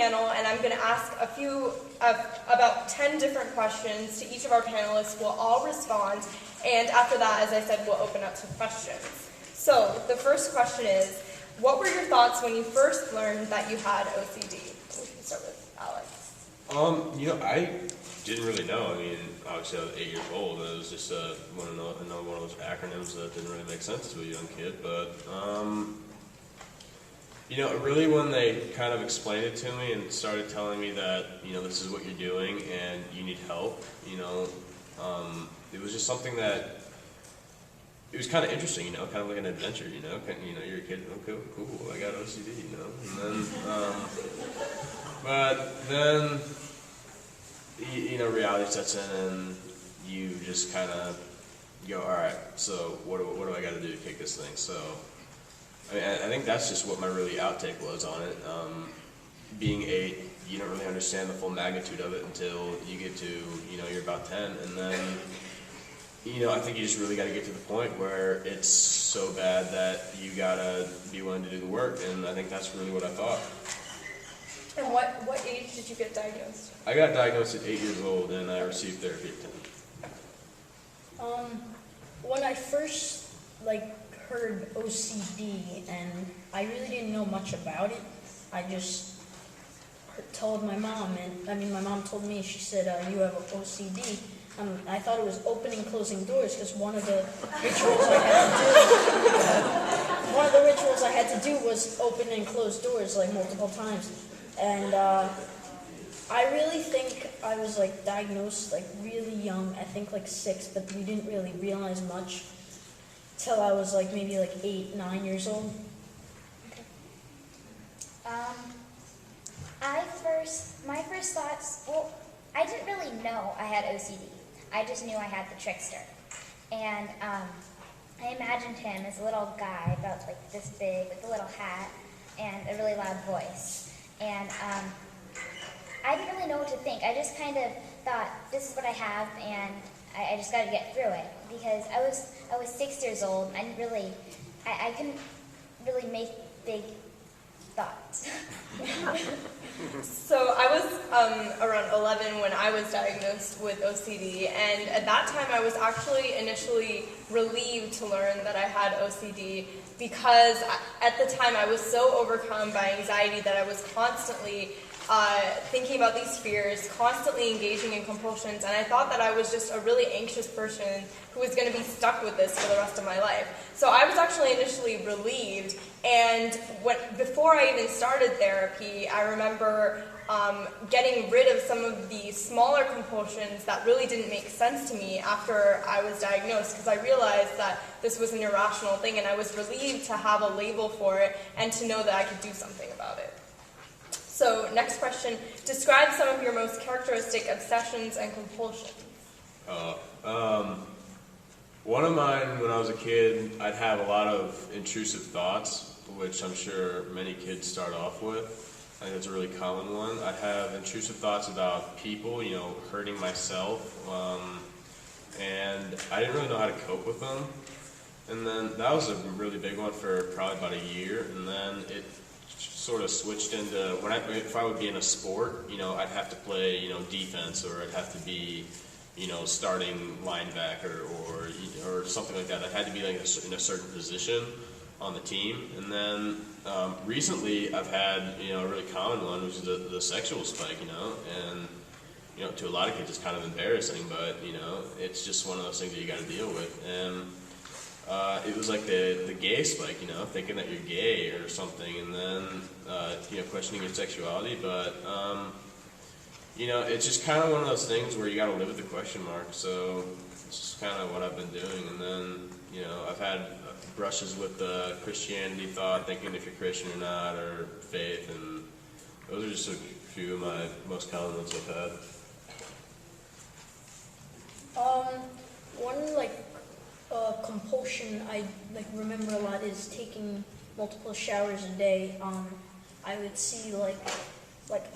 panel, and I'm going to ask about 10 different questions to each of our panelists. We'll all respond, and after that, as I said, we'll open up to questions. So the first question is, what were your thoughts when you first learned that you had OCD? We can start with Alex. I didn't really know. I mean, obviously I was 8 years old, and it was just another one of those acronyms that didn't really make sense to a young kid, but really when they kind of explained it to me and started telling me that, this is what you're doing and you need help, it was just something that, it was kind of interesting, kind of like an adventure, you're a kid, okay, cool, I got OCD, and then, but then, reality sets in and you just kind of go, all right, so what do I got to do to kick this thing? So, I think that's just what my really outtake was on it. Being 8, you don't really understand the full magnitude of it until you get to, you're about 10, and then, I think you just really got to get to the point where it's so bad that you got to be willing to do the work, and I think that's really what I thought. And what age did you get diagnosed? I got diagnosed at 8 years old, and I received therapy at 10. When I first, heard OCD, and I really didn't know much about it, I just told my mom, my mom told me, she said, you have OCD. I thought it was opening and closing doors, because one of the rituals I had to do was open and close doors, multiple times. And I really think I was diagnosed really young, I think 6, but we didn't really realize much till I was maybe 8, 9 years old. Okay. My first thoughts, I didn't really know I had OCD. I just knew I had the trickster. And I imagined him as a little guy, about this big, with a little hat, and a really loud voice. And I didn't really know what to think. I just kind of thought, this is what I have, and I just got to get through it. Because I was 6 years old, and I couldn't really make big thoughts. So I was around 11 when I was diagnosed with OCD, and at that time I was actually initially relieved to learn that I had OCD, because at the time I was so overcome by anxiety that I was constantly thinking about these fears, constantly engaging in compulsions, and I thought that I was just a really anxious person who was going to be stuck with this for the rest of my life. So I was actually initially relieved, and before I even started therapy, I remember getting rid of some of the smaller compulsions that really didn't make sense to me after I was diagnosed, because I realized that this was an irrational thing, and I was relieved to have a label for it and to know that I could do something about it. So, next question. Describe some of your most characteristic obsessions and compulsions. One of mine, when I was a kid, I'd have a lot of intrusive thoughts, which I'm sure many kids start off with. I think that's a really common one. I'd have intrusive thoughts about people, hurting myself, and I didn't really know how to cope with them. And then that was a really big one for probably about a year, and then it sort of switched into if I would be in a sport, I'd have to play, defense, or I'd have to be, starting linebacker or something like that. I had to be in a certain position on the team. And then recently I've had, a really common one, which is the sexual spike, and to a lot of kids it's kind of embarrassing, but it's just one of those things that you got to deal with. And it was like the gay spike, thinking that you're gay or something, and then, questioning your sexuality. But, it's just kind of one of those things where you got to live with the question mark. So it's just kind of what I've been doing. And then, I've had brushes with the Christianity thought, thinking if you're Christian or not, or faith, and those are just a few of my most common ones I've had. One compulsion I remember a lot is taking multiple showers a day. I would see like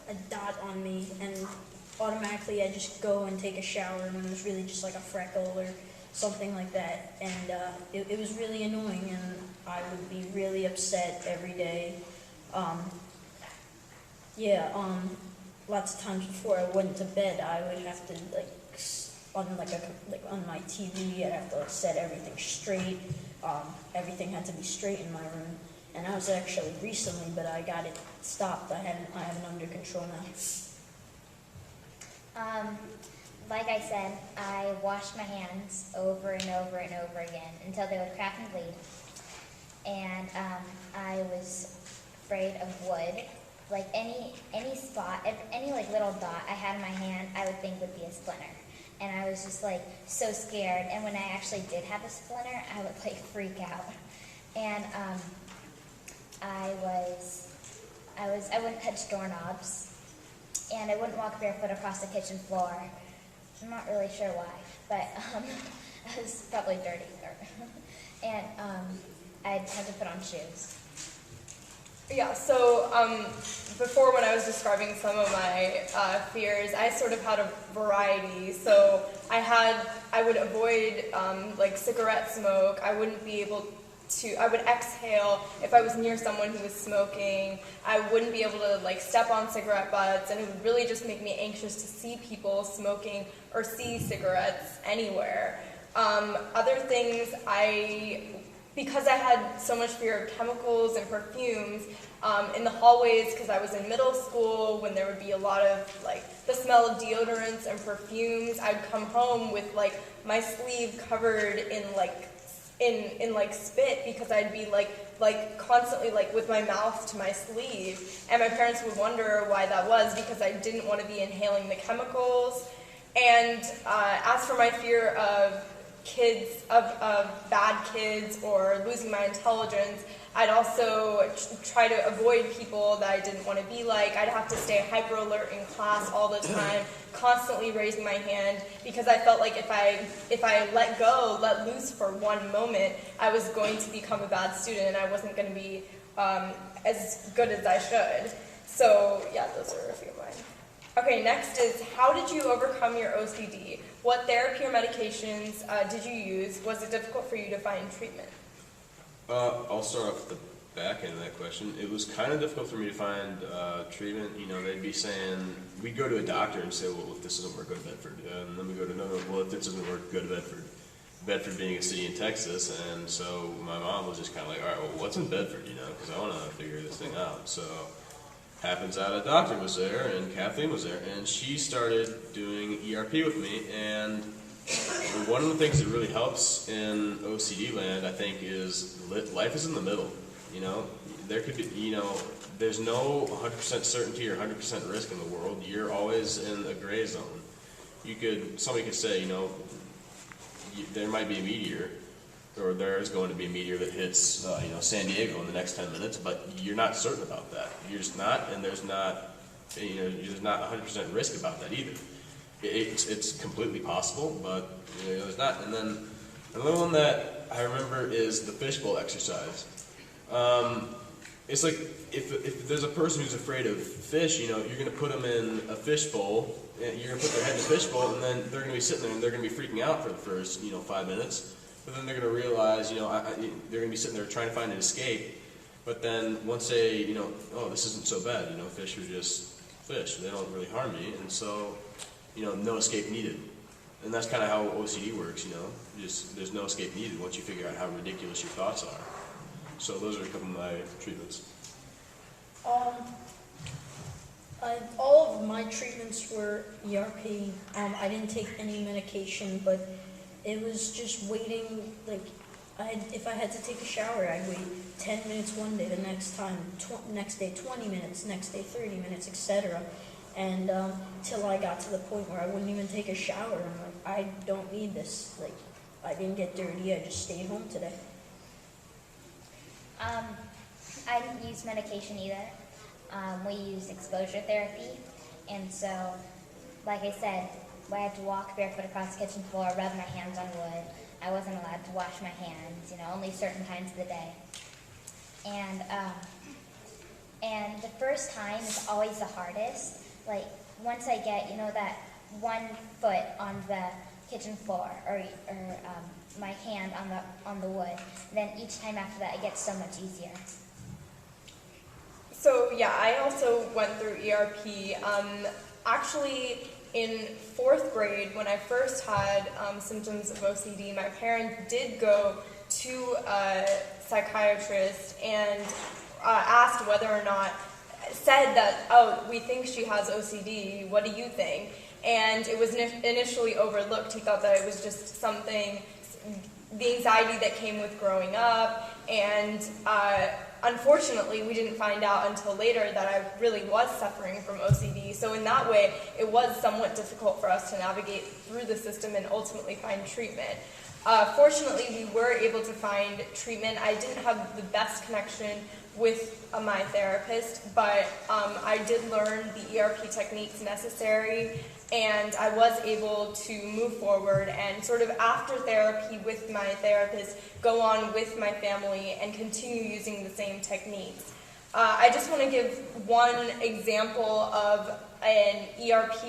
a dot on me, and automatically I just go and take a shower when it was really just like a freckle or something like that, and it was really annoying, and I would be really upset every day. Yeah, lots of times before I went to bed, I would have to on my TV, I'd have to set everything straight. Everything had to be straight in my room, and I was actually recently, but I got it stopped. I have it under control now. Like I said, I washed my hands over and over and over again until they would crack and bleed. And I was afraid of wood. Like any spot, any like little dot I had in my hand, I would think would be a splinter. And I was just like so scared. And when I actually did have a splinter, I would like freak out. And I wouldn't touch doorknobs, and I wouldn't walk barefoot across the kitchen floor. I'm not really sure why, but I was probably dirty. And I'd have to put on shoes. Yeah, so before when I was describing some of my fears, I sort of had a variety. So I would avoid like cigarette smoke. I wouldn't be able to, I would exhale if I was near someone who was smoking. I wouldn't be able to like step on cigarette butts, and it would really just make me anxious to see people smoking or see cigarettes anywhere. Other things, because I had so much fear of chemicals and perfumes, in the hallways, because I was in middle school, when there would be a lot of like the smell of deodorants and perfumes, I'd come home with like my sleeve covered in spit, because I'd be like constantly like with my mouth to my sleeve, and my parents would wonder why that was, because I didn't want to be inhaling the chemicals. And as for my fear of kids, of bad kids or losing my intelligence, I'd also try to avoid people that I didn't want to be like. I'd have to stay hyper alert in class all the time, constantly raising my hand, because I felt like if I let loose for one moment, I was going to become a bad student, and I wasn't going to be as good as I should. So yeah, those are a few of mine. Okay, next is, how did you overcome your OCD? What therapy or medications did you use? Was it difficult for you to find treatment? I'll start off with the back end of that question. It was kind of difficult for me to find treatment. You know, they'd be saying, we'd go to a doctor and say, well, if this doesn't work, go to Bedford. And then we go to another, well, if this doesn't work, go to Bedford. Bedford being a city in Texas, and so my mom was just kind of like, all right, well, what's in Bedford, you know, because I want to figure this thing out. So happens out a doctor was there, and Kathleen was there, and she started doing ERP with me, and one of the things that really helps in OCD land, I think, is life is in the middle. You know, there could be, you know, there's no 100% certainty or 100% risk in the world. You're always in a gray zone. Somebody could say, you know, there might be a meteor, or there's going to be a meteor that hits, you know, San Diego in the next 10 minutes, but you're not certain about that. You're just not, and there's not, you know, there's not 100% risk about that either. It's completely possible, but you know, there's not. And then another one that I remember is the fishbowl exercise. It's like if there's a person who's afraid of fish, you know, you're going to put them in a fishbowl, and you're going to put their head in a fishbowl, and then they're going to be sitting there and they're going to be freaking out for the first, you know, 5 minutes. But then they're going to realize, you know, they're going to be sitting there trying to find an escape. But then once they, you know, oh, this isn't so bad, you know, fish are just fish. They don't really harm me, and so, you know, no escape needed. And that's kind of how OCD works, you know. There's no escape needed once you figure out how ridiculous your thoughts are. So those are a couple of my treatments. All of my treatments were ERP. I didn't take any medication, but it was just waiting. Like, if I had to take a shower, I'd wait 10 minutes one day, the next day 20 minutes, next day 30 minutes, etc. And till I got to the point where I wouldn't even take a shower. I'm like, I don't need this. Like, I didn't get dirty. I just stayed home today. I didn't use medication either. We used exposure therapy, and so, like I said, I had to walk barefoot across the kitchen floor, rub my hands on wood. I wasn't allowed to wash my hands, you know, only certain times of the day. And the first time is always the hardest. Like, once I get, you know, that 1 foot on the kitchen floor, or my hand on the wood, then each time after that it gets so much easier. So yeah, I also went through ERP. Actually, in 4th grade, when I first had symptoms of OCD, my parents did go to a psychiatrist and asked whether or not, said that, oh, we think she has OCD, what do you think? And it was initially overlooked. He thought that it was just something, the anxiety that came with growing up, and unfortunately, we didn't find out until later that I really was suffering from OCD. So in that way, it was somewhat difficult for us to navigate through the system and ultimately find treatment. Fortunately, we were able to find treatment. I didn't have the best connection with my therapist, but I did learn the ERP techniques necessary, and I was able to move forward and sort of after therapy with my therapist, go on with my family and continue using the same techniques. I just want to give one example of an ERP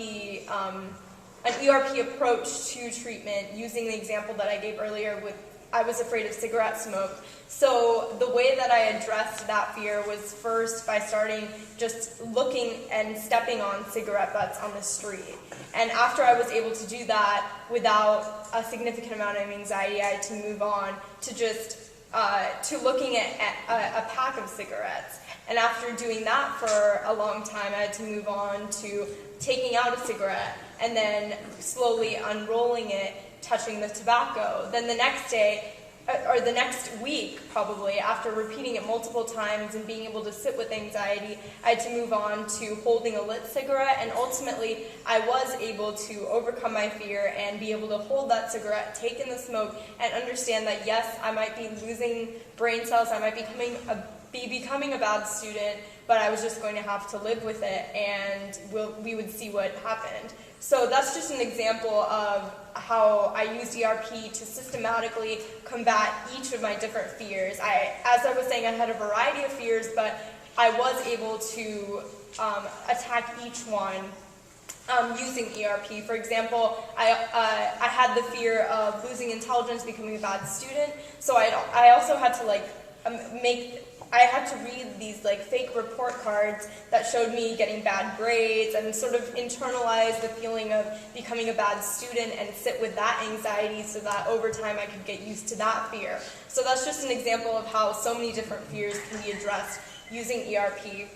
approach to treatment using the example that I gave earlier with I was afraid of cigarette smoke. So the way that I addressed that fear was first by starting just looking and stepping on cigarette butts on the street. And after I was able to do that without a significant amount of anxiety, I had to move on to just to looking at a pack of cigarettes. And after doing that for a long time, I had to move on to taking out a cigarette and then slowly unrolling it, touching the tobacco. Then the next day, or the next week probably, after repeating it multiple times and being able to sit with anxiety, I had to move on to holding a lit cigarette, and ultimately I was able to overcome my fear and be able to hold that cigarette, take in the smoke, and understand that yes, I might be losing brain cells, I might be becoming a bad student, but I was just going to have to live with it, and we would see what happened. So that's just an example of how I used ERP to systematically combat each of my different fears. As I was saying, I had a variety of fears, but I was able to attack each one using ERP. For example, I had the fear of losing intelligence, becoming a bad student, so I also had to I had to read these fake report cards that showed me getting bad grades and sort of internalize the feeling of becoming a bad student and sit with that anxiety so that over time I could get used to that fear. So that's just an example of how so many different fears can be addressed using ERP.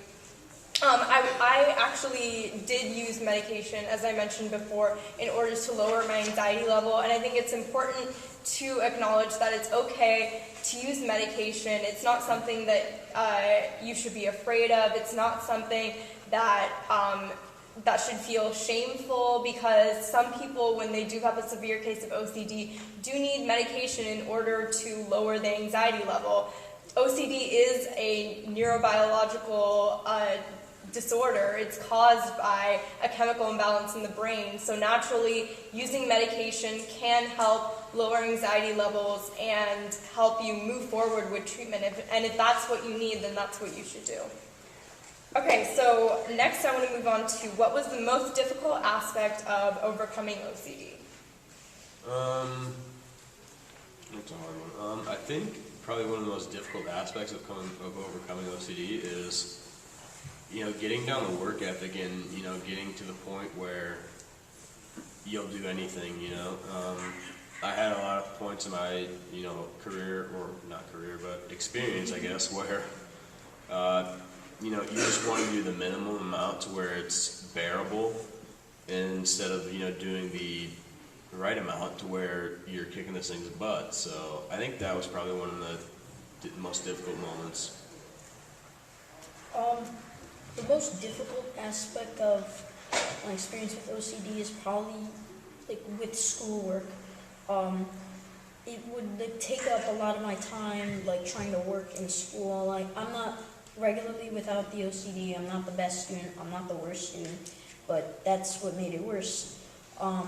I actually did use medication, as I mentioned before, in order to lower my anxiety level, and I think it's important to acknowledge that it's okay to use medication. It's not something that you should be afraid of. It's not something that that should feel shameful, because some people, when they do have a severe case of OCD, do need medication in order to lower the anxiety level. OCD is a neurobiological disorder. It's caused by a chemical imbalance in the brain. So naturally, using medication can help lower anxiety levels and help you move forward with treatment. And if that's what you need, then that's what you should do. Okay, so next I want to move on to what was the most difficult aspect of overcoming OCD? That's a hard one. I think probably one of the most difficult aspects of overcoming OCD is getting down the work ethic and, getting to the point where you'll do anything, I had a lot of points in my, career, or not career, but experience, I guess, where, you just want to do the minimum amount to where it's bearable instead of, doing the right amount to where you're kicking this thing's butt. So I think that was probably one of the most difficult moments. The most difficult aspect of my experience with OCD is probably with schoolwork. It would take up a lot of my time, trying to work in school. I'm not regularly without the OCD. I'm not the best student. I'm not the worst student, but that's what made it worse. I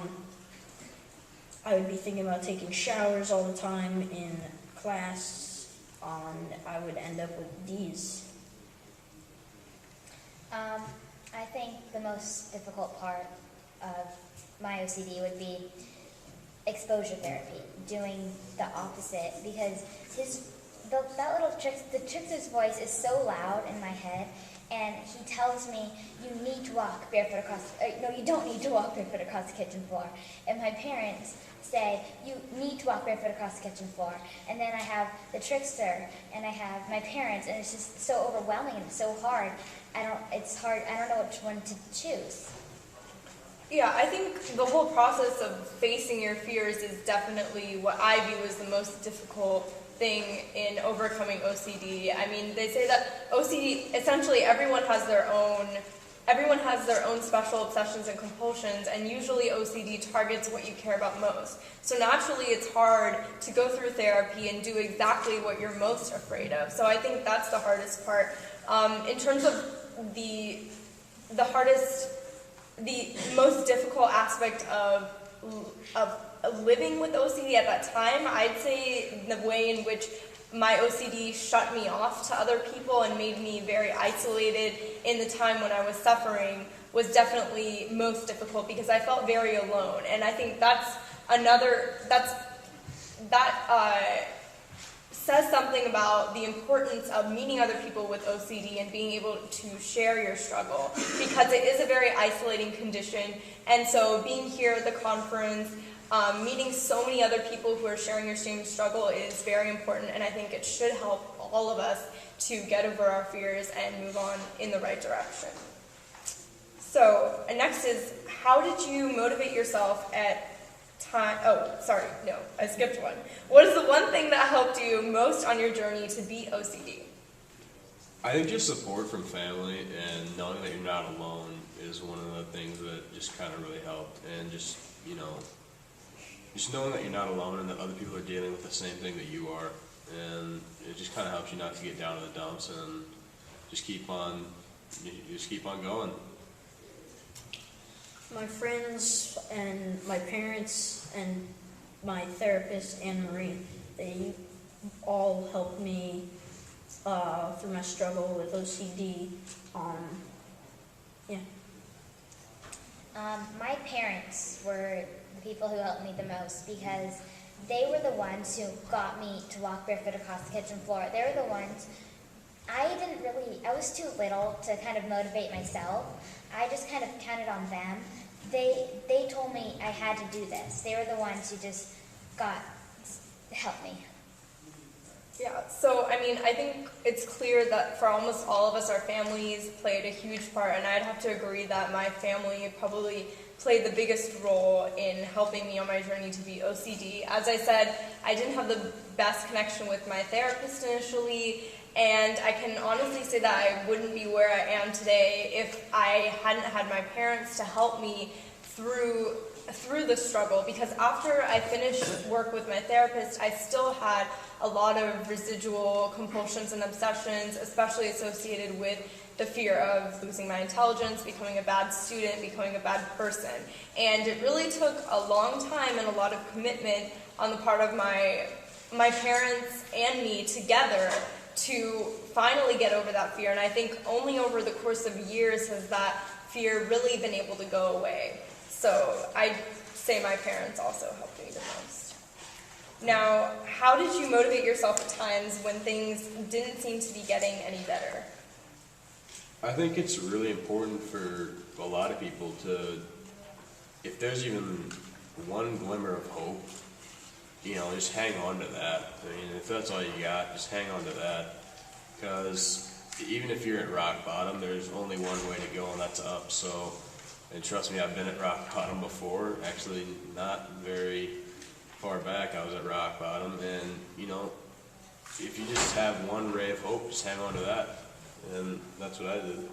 would be thinking about taking showers all the time in class, and I would end up with D's. I think the most difficult part of my OCD would be exposure therapy, doing the opposite, because the trickster's voice is so loud in my head, and he tells me, you need to walk barefoot across, no, you don't need to walk barefoot across the kitchen floor. And my parents say, you need to walk barefoot across the kitchen floor. And then I have the trickster, and I have my parents, and it's just so overwhelming and so hard. It's hard, I don't know which one to choose. Yeah, I think the whole process of facing your fears is definitely what I view as the most difficult thing in overcoming OCD. I mean, they say that OCD, essentially everyone has their own special obsessions and compulsions, and usually OCD targets what you care about most. So naturally it's hard to go through therapy and do exactly what you're most afraid of. So I think that's the hardest part. In terms of the most difficult aspect of living with OCD at that time, I'd say the way in which my OCD shut me off to other people and made me very isolated in the time when I was suffering was definitely most difficult, because I felt very alone. And I think that says something about the importance of meeting other people with OCD and being able to share your struggle, because it is a very isolating condition. And so being here at the conference, meeting so many other people who are sharing your same struggle is very important, and I think it should help all of us to get over our fears and move on in the right direction. So next is, how did you motivate yourself at time? Oh, sorry, no, I skipped one. What is the one thing that helped you most on your journey to beat OCD? I think just support from family and knowing that you're not alone is one of the things that just kind of really helped. And just, just knowing that you're not alone and that other people are dealing with the same thing that you are. And it just kind of helps you not to get down to the dumps and just keep on going. My friends and my parents and my therapist, Anne Marie, they all helped me through my struggle with OCD. My parents were the people who helped me the most, because they were the ones who got me to walk barefoot across the kitchen floor. They were the ones, I was too little to kind of motivate myself. I just kind of counted on them. They told me I had to do this. They were the ones who just helped me. Yeah, so I mean, I think it's clear that for almost all of us, our families played a huge part, and I'd have to agree that my family probably played the biggest role in helping me on my journey to beat OCD. As I said, I didn't have the best connection with my therapist initially, and I can honestly say that I wouldn't be where I am today if I hadn't had my parents to help me through the struggle, because after I finished work with my therapist, I still had a lot of residual compulsions and obsessions, especially associated with the fear of losing my intelligence, becoming a bad student, becoming a bad person. And it really took a long time and a lot of commitment on the part of my parents and me together to finally get over that fear. And I think only over the course of years has that fear really been able to go away. So I'd say my parents also helped me the most. Now, how did you motivate yourself at times when things didn't seem to be getting any better? I think it's really important for a lot of people to, if there's even one glimmer of hope, just hang on to that. I mean, if that's all you got, just hang on to that. Because even if you're at rock bottom, there's only one way to go, and that's up. So, and trust me, I've been at rock bottom before. Actually, not very far back, I was at rock bottom. And, if you just have one ray of hope, just hang on to that. And that's what I did.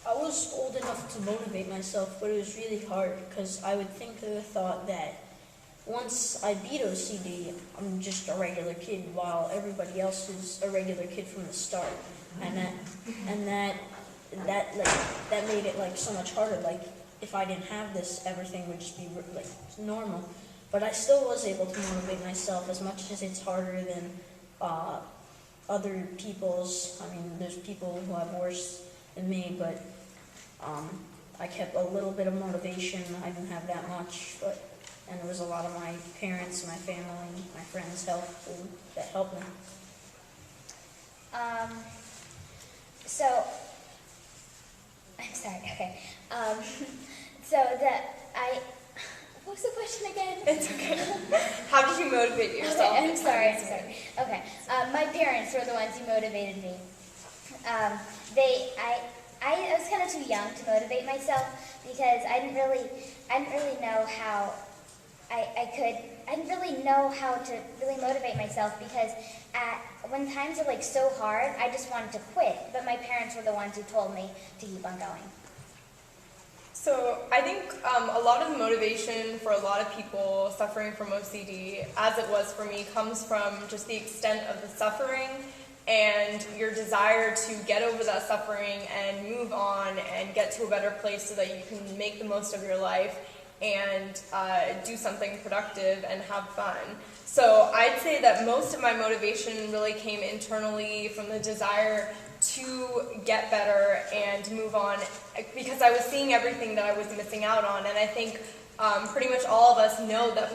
I was old enough to motivate myself, but it was really hard, because I would think of the thought that once I beat OCD, I'm just a regular kid, while everybody else is a regular kid from the start. And that made it so much harder. If I didn't have this, everything would just be normal. But I still was able to motivate myself, as much as it's harder than other people's. I mean, there's people who have worse than me, but I kept a little bit of motivation. I didn't have that much, and it was a lot of my parents, my family, my friends' help that helped me. So, I'm sorry, okay. So what was the question again? It's okay. How did you motivate yourself? Okay, I'm sorry. Okay, my parents were the ones who motivated me. I was kind of too young to motivate myself because I didn't really know how I didn't really know how to really motivate myself because when times are like so hard, I just wanted to quit. But my parents were the ones who told me to keep on going. So I think a lot of motivation for a lot of people suffering from OCD, as it was for me, comes from just the extent of the suffering and your desire to get over that suffering and move on and get to a better place so that you can make the most of your life and do something productive and have fun. So I'd say that most of my motivation really came internally from the desire to get better and move on because I was seeing everything that I was missing out on, and I think pretty much all of us know that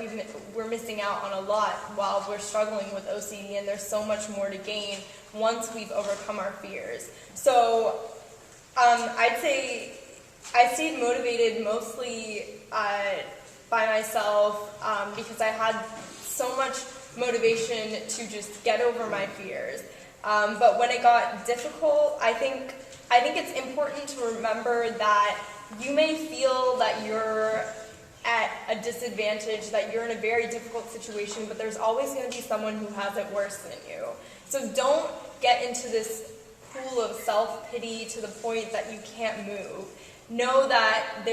we're missing out on a lot while we're struggling with OCD, and there's so much more to gain once we've overcome our fears. So I'd say I stayed motivated mostly by myself because I had so much motivation to just get over my fears. But when it got difficult, I think it's important to remember that you may feel that you're at a disadvantage, that you're in a very difficult situation, but there's always going to be someone who has it worse than you. So don't get into this pool of self-pity to the point that you can't move. Know that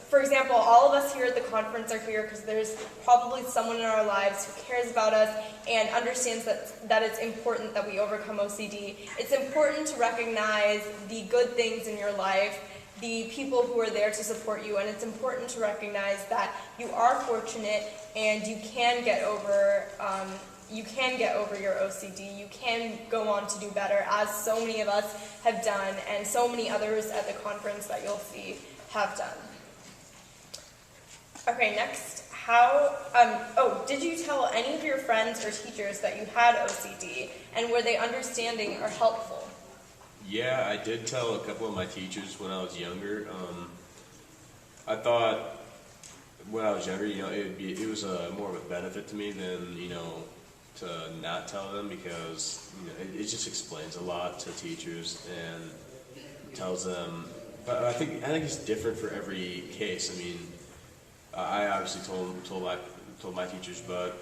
for example, all of us here at the conference are here because there's probably someone in our lives who cares about us and understands that it's important that we overcome OCD. It's important to recognize the good things in your life, the people who are there to support you, and it's important to recognize that you are fortunate and you can get over your OCD. You can go on to do better, as so many of us have done, and so many others at the conference that you'll see have done. Okay, next, did you tell any of your friends or teachers that you had OCD, and were they understanding or helpful? Yeah, I did tell a couple of my teachers when I was younger. I thought when I was younger, it was more of a benefit to me than, to not tell them, because it just explains a lot to teachers and tells them. But I think it's different for every case. I mean, I obviously told my teachers, but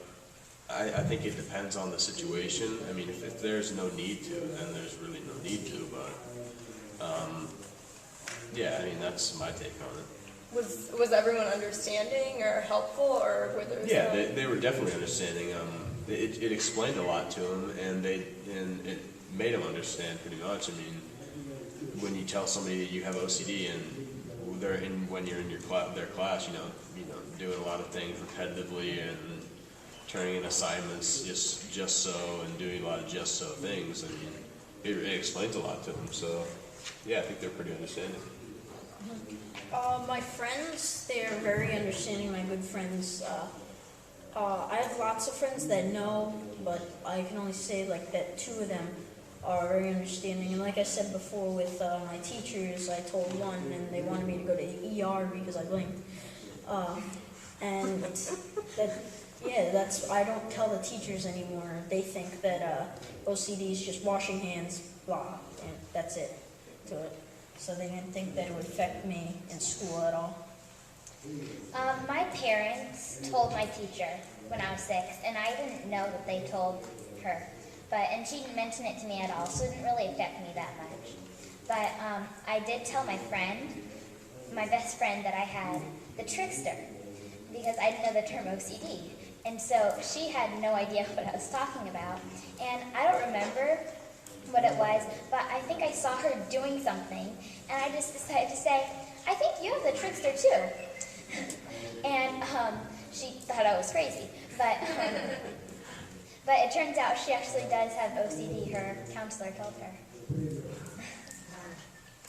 I think it depends on the situation. I mean, if there's no need to, then there's really no need to. But yeah, I mean, that's my take on it. Was everyone understanding or helpful, or were there? Yeah, they were definitely understanding. It explained a lot to them, and it made them understand pretty much. I mean, when you tell somebody that you have OCD and when you're in their class, doing a lot of things repetitively and turning in assignments just so, and doing a lot of just so things. I mean, it explains a lot to them. So, yeah, I think they're pretty understanding. My friends, they're very understanding, my good friends. I have lots of friends that know, but I can only say that 2 of them are very understanding. And like I said before with my teachers, I told one and they wanted me to go to the ER because I blinked. And I don't tell the teachers anymore. They think that OCD is just washing hands, blah, and that's it to it. So they didn't think that it would affect me in school at all. My parents told my teacher when I was 6, and I didn't know that they told her. And she didn't mention it to me at all, so it didn't really affect me that much. But I did tell my best friend that I had the trickster, because I didn't know the term OCD. And so she had no idea what I was talking about. And I don't remember what it was, but I think I saw her doing something, and I just decided to say, I think you have the trickster too. And she thought I was crazy. But it turns out she actually does have OCD, her counselor told her.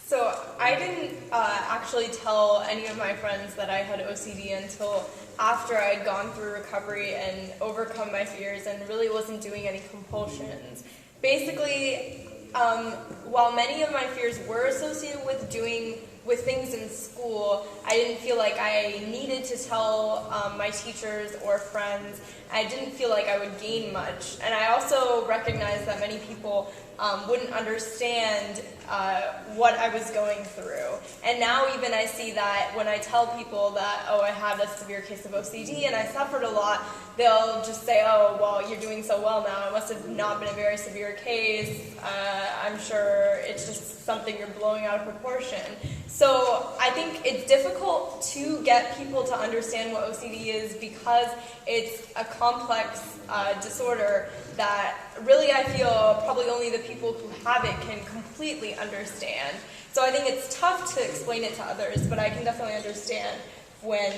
So I didn't actually tell any of my friends that I had OCD until after I'd gone through recovery and overcome my fears and really wasn't doing any compulsions. Basically, while many of my fears were associated with things in school, I didn't feel like I needed to tell my teachers or friends. I didn't feel like I would gain much. And I also recognized that many people wouldn't understand what I was going through. And now even I see that when I tell people that, oh, I had a severe case of OCD and I suffered a lot, they'll just say, oh, well, you're doing so well now. It must have not been a very severe case. I'm sure it's just something you're blowing out of proportion. So I think it's difficult to get people to understand what OCD is because it's a complex disorder that really I feel probably only the people who have it can completely understand. So I think it's tough to explain it to others, but I can definitely understand when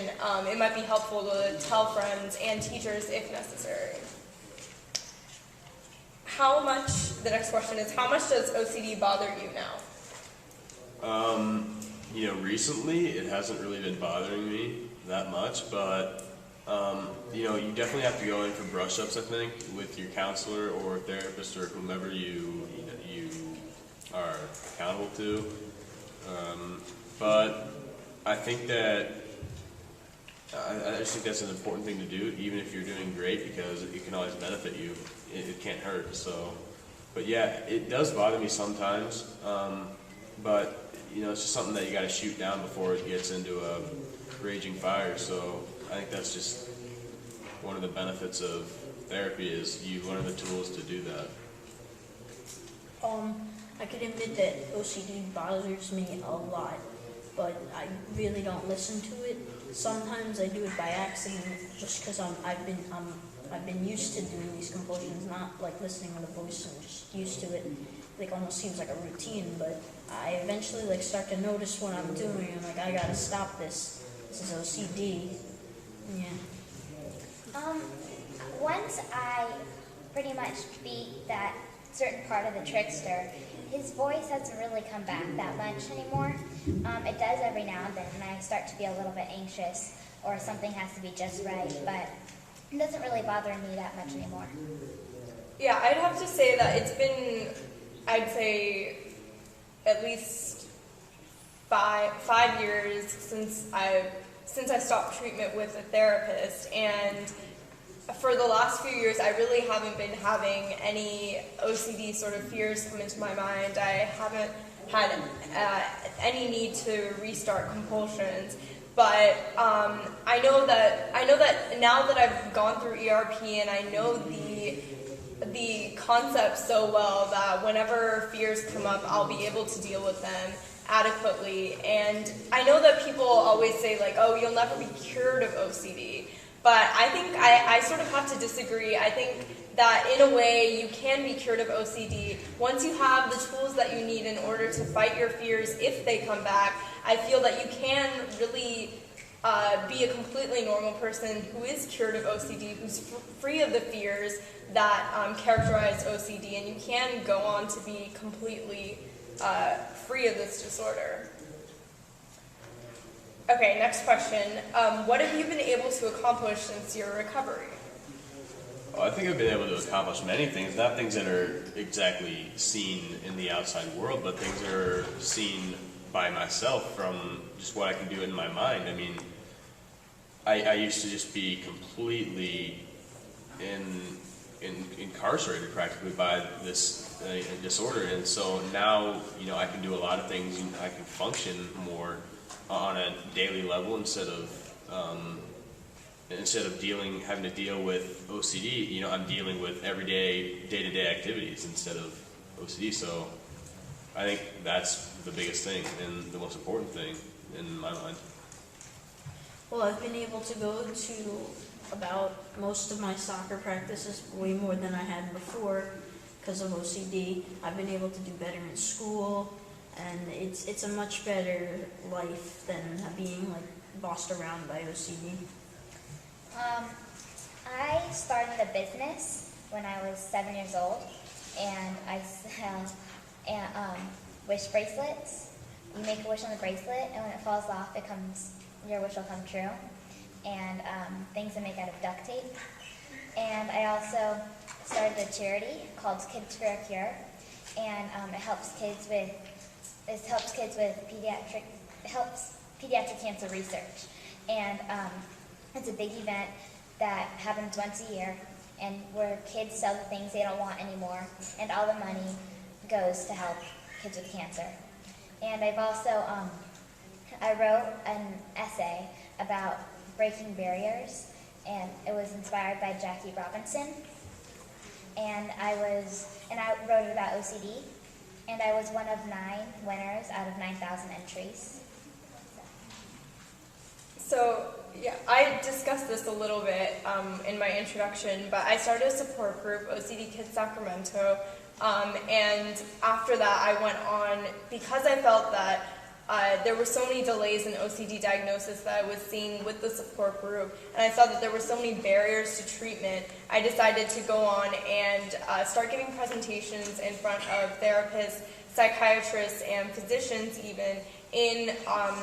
it might be helpful to tell friends and teachers if necessary. The next question is, how much does OCD bother you now? Recently it hasn't really been bothering me that much, but you definitely have to go in for brush-ups, I think, with your counselor or therapist or whomever you are accountable to. But I think that I just think that's an important thing to do, even if you're doing great, because it can always benefit you. It can't hurt. So, but yeah, it does bother me sometimes. But it's just something that you got to shoot down before it gets into a raging fire. So I think that's just one of the benefits of therapy is you learn the tools to do that. I could admit that OCD bothers me a lot, but I really don't listen to it. Sometimes I do it by accident, just because I've been used to doing these compulsions, not like listening to the voice. I'm just used to it. Like almost seems like a routine, but I eventually start to notice what I'm doing. I'm like, I gotta stop this. This is OCD. Yeah. Once I pretty much beat that certain part of the trickster, his voice doesn't really come back that much anymore. It does every now and then, and I start to be a little bit anxious, or something has to be just right, but it doesn't really bother me that much anymore. Yeah, I'd have to say that it's been, I'd say, at least five years since I stopped treatment with a therapist, and for the last few years, I really haven't been having any OCD sort of fears come into my mind. I haven't had any need to restart compulsions. But I know that now that I've gone through ERP and I know the concept so well that whenever fears come up, I'll be able to deal with them adequately. And I know that people always say oh, you'll never be cured of OCD. But I think I sort of have to disagree. I think that in a way you can be cured of OCD once you have the tools that you need in order to fight your fears if they come back. I feel that you can really be a completely normal person who is cured of OCD, who's free of the fears that characterize OCD, and you can go on to be completely free of this disorder. Okay, next question. What have you been able to accomplish since your recovery? Well, I think I've been able to accomplish many things, not things that are exactly seen in the outside world, but things that are seen by myself from just what I can do in my mind. I mean, I used to just be completely incarcerated practically by this disorder, and so now I can do a lot of things. I can function more on a daily level instead of having to deal with OCD. I'm dealing with everyday, day-to-day activities instead of OCD. So I think that's the biggest thing and the most important thing in my mind. Well, I've been able to go to about most of my soccer practices way more than I had before because of OCD. I've been able to do better in school, and it's a much better life than being bossed around by OCD. I started a business when I was 7 years old, and I sell wish bracelets. You make a wish on the bracelet, and when it falls off, your wish will come true. And things I make out of duct tape. And I also started a charity called Kids for a Cure, and it helps kids with pediatric cancer research, and it's a big event that happens once a year, and where kids sell the things they don't want anymore, and all the money goes to help kids with cancer. And I've also I wrote an essay about breaking barriers, and it was inspired by Jackie Robinson. And I wrote it about OCD, and I was one of 9 winners out of 9,000 entries. So, yeah, I discussed this a little bit in my introduction, but I started a support group, OCD Kids Sacramento, and after that I went on, because I felt that there were so many delays in OCD diagnosis that I was seeing with the support group, and I saw that there were so many barriers to treatment. I decided to go on and start giving presentations in front of therapists, psychiatrists, and physicians even in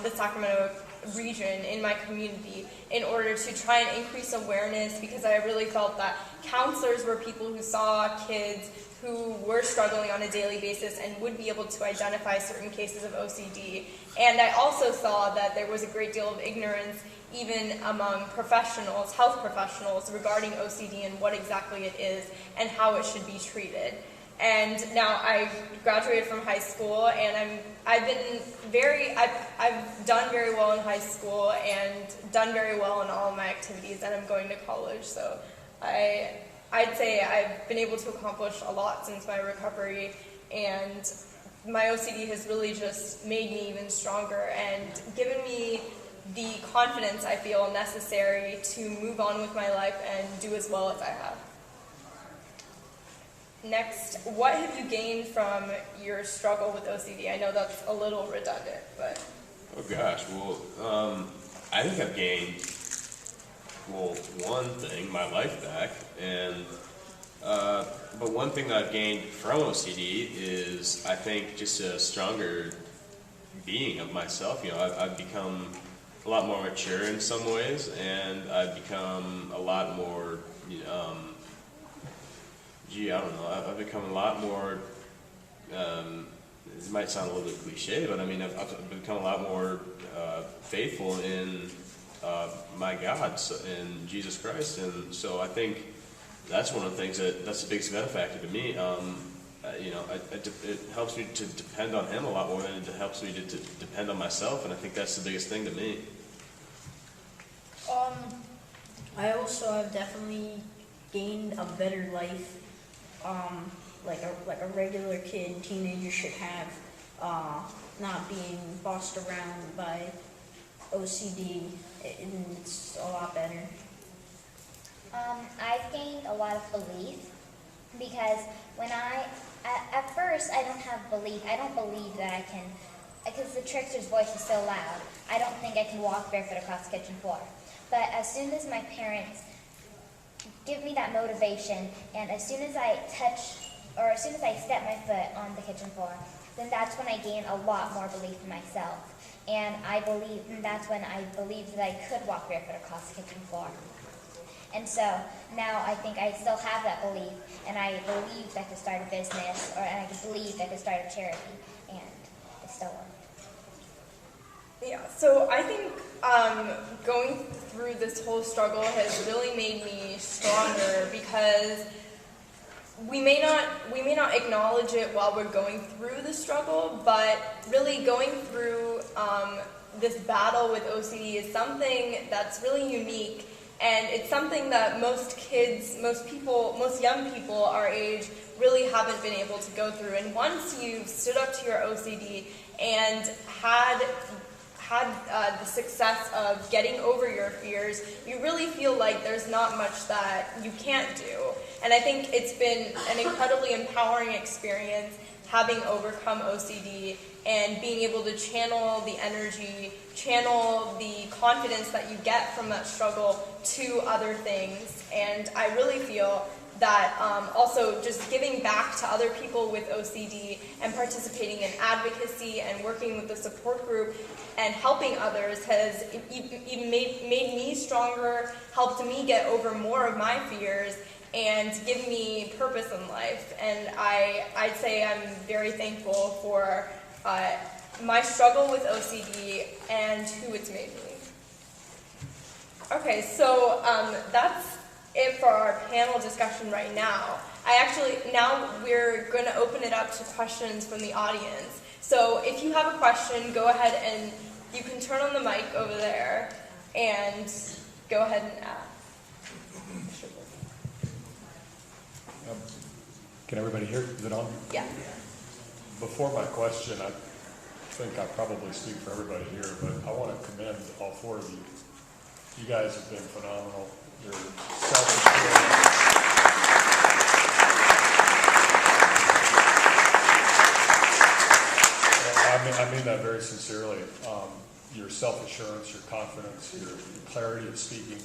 the Sacramento region, in my community, in order to try and increase awareness, because I really felt that counselors were people who saw kids who were struggling on a daily basis and would be able to identify certain cases of OCD. And I also saw that there was a great deal of ignorance even among professionals, health professionals, regarding OCD and what exactly it is and how it should be treated. And now I graduated from high school, and I've done very well in high school and done very well in all of my activities, and I'm going to college. So I'd say I've been able to accomplish a lot since my recovery, and my OCD has really just made me even stronger and given me the confidence I feel necessary to move on with my life and do as well as I have. Next, what have you gained from your struggle with OCD? I know that's a little redundant, but... Oh gosh, well, I think I've gained, well, one thing, my life back, and but one thing that I've gained from OCD is, I think, just a stronger being of myself. You know, I've become a lot more mature in some ways, and I've become a lot more, I don't know, I've become a lot more, it might sound a little bit cliche, but I mean, I've become a lot more faithful in my God, in Jesus Christ, and so I think that's one of the things that's the biggest benefactor to me. It helps me to depend on Him a lot more than it helps me to depend on myself, and I think that's the biggest thing to me. I also have definitely gained a better life, like a regular kid, teenager should have, not being bossed around by OCD. It's a lot better. I've gained a lot of belief, because at first I don't have belief. I don't believe that I can, because the trickster's voice is so loud. I don't think I can walk barefoot across the kitchen floor. But as soon as my parents give me that motivation, and as soon as I step my foot on the kitchen floor, then that's when I gain a lot more belief in myself. And that's when I believed that I could walk barefoot across the kitchen floor. And so now I think I still have that belief, and I believed I could start a business, and I believed I could start a charity, and it still worked. Yeah, so I think going through this whole struggle has really made me stronger, because we may not acknowledge it while we're going through the struggle, but really going through this battle with OCD is something that's really unique, and it's something that most young people our age really haven't been able to go through. And once you've stood up to your OCD and had the success of getting over your fears, you really feel like there's not much that you can't do. And I think it's been an incredibly empowering experience having overcome OCD and being able to channel the energy, channel the confidence that you get from that struggle to other things. And I really feel that also just giving back to other people with OCD and participating in advocacy and working with the support group and helping others has even made me stronger, helped me get over more of my fears, and give me purpose in life. And I'd say I'm very thankful for my struggle with OCD and who it's made me. Okay, so that's it for our panel discussion right now. Now we're going to open it up to questions from the audience. So if you have a question, go ahead and you can turn on the mic over there and go ahead and ask. Can everybody hear? Is it on? Yeah. Before my question, I think I probably speak for everybody here, but I want to commend all four of you. You guys have been phenomenal. You're self-assured. I mean that very sincerely. Your self-assurance, your confidence, your clarity of speaking,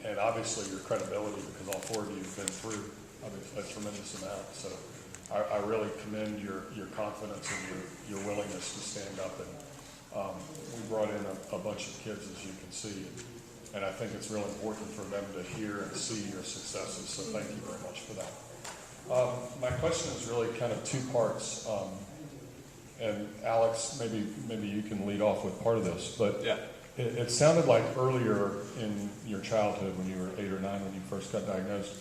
and obviously your credibility, because all four of you have been through a tremendous amount. So I really commend your confidence and your willingness to stand up. And we brought in a bunch of kids, as you can see, and I think it's really important for them to hear and see your successes. So thank you very much for that. My question is really kind of two parts. And Alex, maybe you can lead off with part of this, but Yeah. It sounded like earlier in your childhood, when you were 8 or 9, when you first got diagnosed,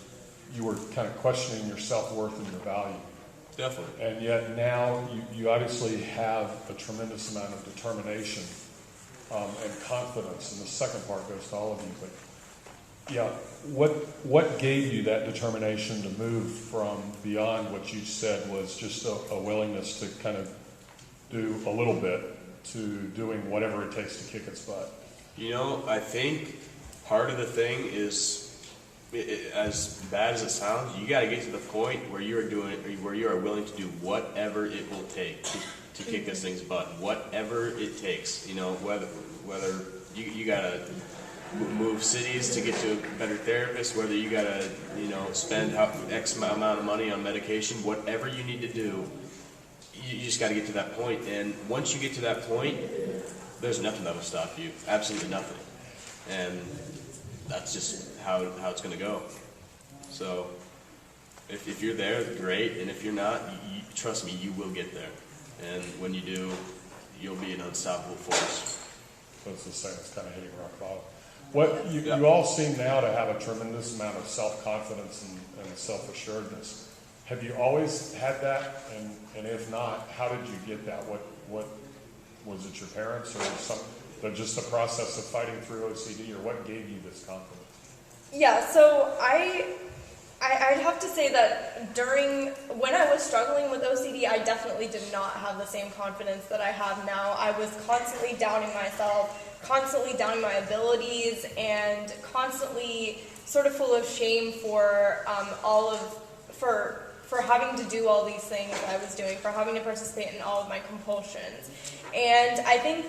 you were kind of questioning your self-worth and your value. Definitely. And yet now you obviously have a tremendous amount of determination and confidence, and the second part goes to all of you. But yeah, what gave you that determination to move from beyond what you said was just a willingness to kind of do a little bit to doing whatever it takes to kick its butt? You know, I think part of the thing is, as bad as it sounds, you got to get to the point where you are willing to do whatever it will take to kick this thing's butt, whatever it takes. You know, whether you got to move cities to get to a better therapist, whether you got to spend X amount of money on medication, whatever you need to do. You just got to get to that point, and once you get to that point, there's nothing that will stop you. Absolutely nothing, and that's just how it's going to go. So, if you're there, great, and if you're not, trust me, you will get there. And when you do, you'll be an unstoppable force. So it's the same. It's kind of hitting rock bottom. You all seem now to have a tremendous amount of self-confidence and self-assuredness. Have you always had that? And if not, how did you get that? What was it, your parents, or just the process of fighting through OCD, or what gave you this confidence? Yeah, so I'd have to say that when I was struggling with OCD, I definitely did not have the same confidence that I have now. I was constantly doubting myself, constantly doubting my abilities, and constantly sort of full of shame for for having to do all these things that I was doing, for having to participate in all of my compulsions. And I think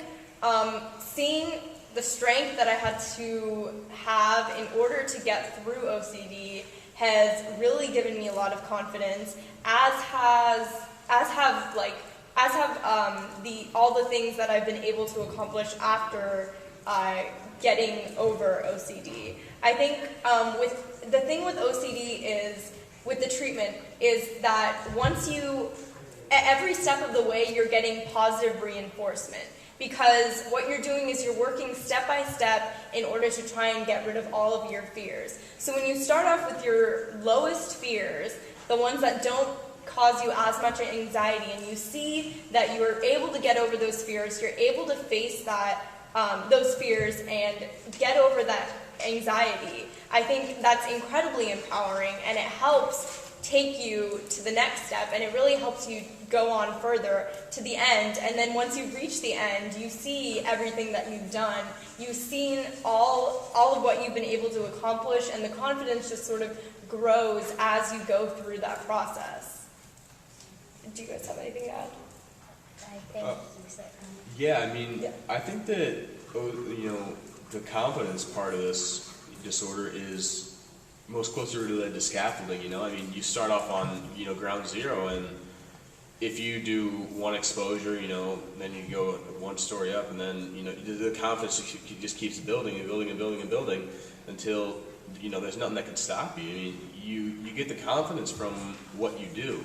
seeing the strength that I had to have in order to get through OCD has really given me a lot of confidence, as have all the things that I've been able to accomplish after getting over OCD. I think with the thing with OCD is, with the treatment, is that at every step of the way, you're getting positive reinforcement. Because what you're doing is you're working step by step in order to try and get rid of all of your fears. So when you start off with your lowest fears, the ones that don't cause you as much anxiety, and you see that you're able to get over those fears, you're able to face those fears and get over that anxiety, I think that's incredibly empowering, and it helps take you to the next step, and it really helps you go on further to the end. And then once you reach the end, you see everything that you've done. You've seen all of what you've been able to accomplish, and the confidence just sort of grows as you go through that process. Do you guys have anything to add? I think you said. I think that the confidence part of this disorder is most closely related to scaffolding. You start off on ground zero, and if you do one exposure, then you go one story up, and then the confidence just keeps building and building and building and building until there's nothing that can stop you. I mean, you get the confidence from what you do,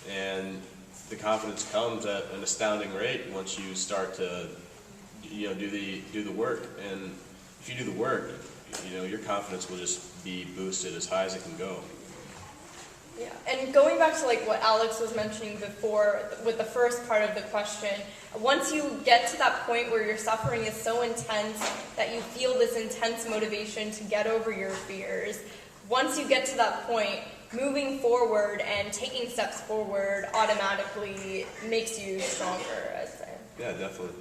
and the confidence comes at an astounding rate once you start to, do the work. And if you do the work, your confidence will just be boosted as high as it can go. Yeah, and going back to like what Alex was mentioning before with the first part of the question, once you get to that point where your suffering is so intense that you feel this intense motivation to get over your fears, once you get to that point, moving forward and taking steps forward automatically makes you stronger, I'd say. Yeah, definitely.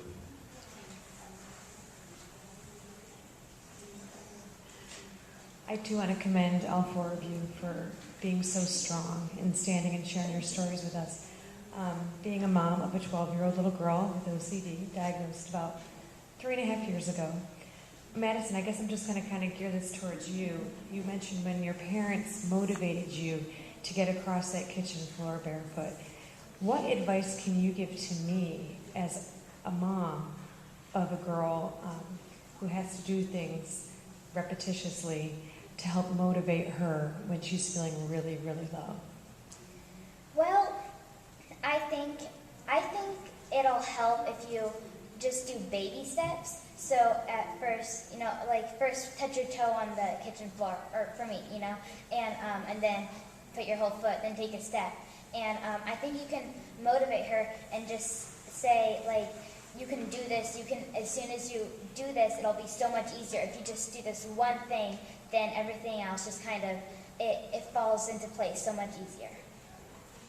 I too want to commend all four of you for being so strong and standing and sharing your stories with us. Being a mom of a 12-year-old little girl with OCD, diagnosed about 3.5 years ago. Madison, I guess I'm just going to kind of gear this towards you. You mentioned when your parents motivated you to get across that kitchen floor barefoot. What advice can you give to me as a mom of a girl who has to do things repetitiously to help motivate her when she's feeling really, really low? Well, I think it'll help if you just do baby steps. So at first, first touch your toe on the kitchen floor, or for me, and then put your whole foot, then take a step. And I think you can motivate her and just say, you can do this, as soon as you do this, it'll be so much easier. If you just do this one thing, then everything else just kind of, it falls into place so much easier.